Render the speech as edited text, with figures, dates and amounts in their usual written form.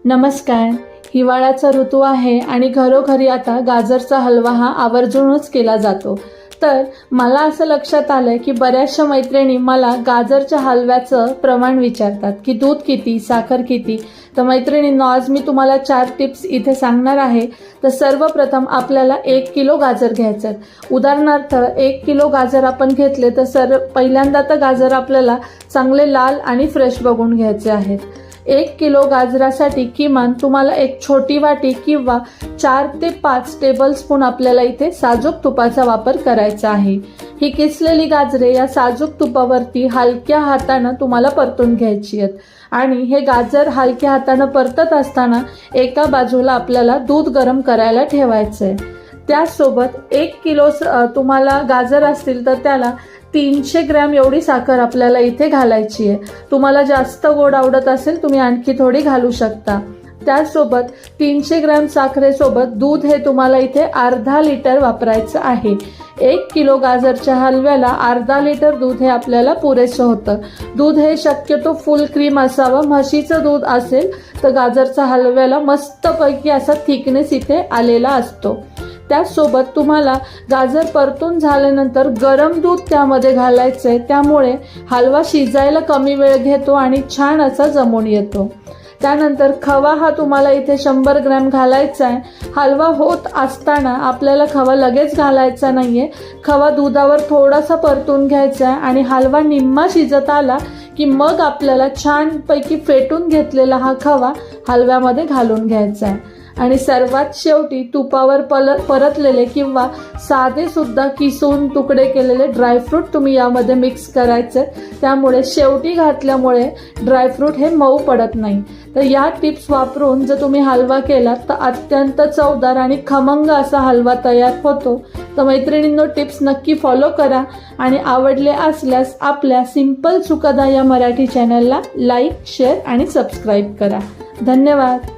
नमस्कार. हिवाळ्याचा ऋतू आहे आणि घरोघरी आता गाजरचा हलवा हा आवर्जूनच केला जातो. तर मला असं लक्षात आलं की बऱ्याचशा मैत्रिणी मला गाजरच्या हलव्याचं प्रमाण विचारतात की दूध किती, साखर किती. तर मैत्रिणींनो, आज मी तुम्हाला 4 टिप्स इथे सांगणार आहे. तर सर्वप्रथम आपल्याला 1 किलो गाजर घ्यायचं. उदाहरणार्थ 1 किलो गाजर आपण घेतले तर पहिल्यांदा तर गाजर आपल्याला चांगले लाल आणि फ्रेश बघून घ्यायचे आहेत. 1 किलो गाजरासाठी किमान तुम्हाला एक छोटी वाटी किंवा 4 ते 5 टेबलस्पून आपल्याला इथे साजूक तुपाचा वापर करायचा आहे. ही किसलेली गाजरे या साजूक तुपावरती हलक्या हातानं तुम्हाला परतून घ्यायची आहेत. आणि हे गाजर हलक्या हातानं परतत असताना एका बाजूला आपल्याला दूध गरम करायला ठेवायचं आहे. त्याचसोबत 1 किलो तुम्हाला गाजर असतील तर त्याला 300 ग्रॅम एवढी साखर आपल्याला इथे घालायची आहे. तुम्हाला जास्त गोड आवडत असेल तुम्ही आणखी थोडी घालू शकता. त्याचसोबत 300 ग्रॅम साखरेसोबत दूध हे तुम्हाला इथे अर्धा लिटर वापरायचं आहे. 1 किलो गाजरच्या हलव्याला अर्धा लिटर दूध हे आपल्याला पुरेसं होतं. दूध हे शक्यतो फुल क्रीम असावं. म्हशीचं दूध असेल तर गाजरच्या हलव्याला मस्तपैकी असा थिकनेस इथे आलेला असतो. त्याचसोबत तुम्हाला गाजर परतून झाल्यानंतर गरम दूध त्यामध्ये घालायचं आहे. त्यामुळे हलवा शिजायला कमी वेळ घेतो आणि छान असा जमून येतो. त्यानंतर खवा हा तुम्हाला इथे 100 ग्रॅम घालायचा आहे. हलवा होत असताना आपल्याला खवा लगेच घालायचा नाहीये. खवा दुधावर थोडासा परतून घ्यायचा आहे आणि हलवा निम्मा शिजत आला की मग आपल्याला छानपैकी फेटून घेतलेला हा खवा हलव्यामध्ये घालून घ्यायचा आहे. आणि सर्वात शेवटी तुपावर परतलेले किंवा साधे सुद्धा किसून तुकडे केलेले ड्रायफ्रूट तुम्ही यामध्ये मिक्स करायचे. त्यामुळे शेवटी घातल्यामुळे ड्रायफ्रूट हे मऊ पडत नाही. तर या टिप्स वापरून जर तुम्ही हलवा केला तर अत्यंत चवदार आणि खमंग असा हलवा तयार होतो. तर मैत्रिणींनो, टिप्स नक्की फॉलो करा आणि आवडले असल्यास आपल्या सिंपल सुखदा या मराठी चॅनलला लाईक, शेअर आणि सबस्क्राईब करा. धन्यवाद.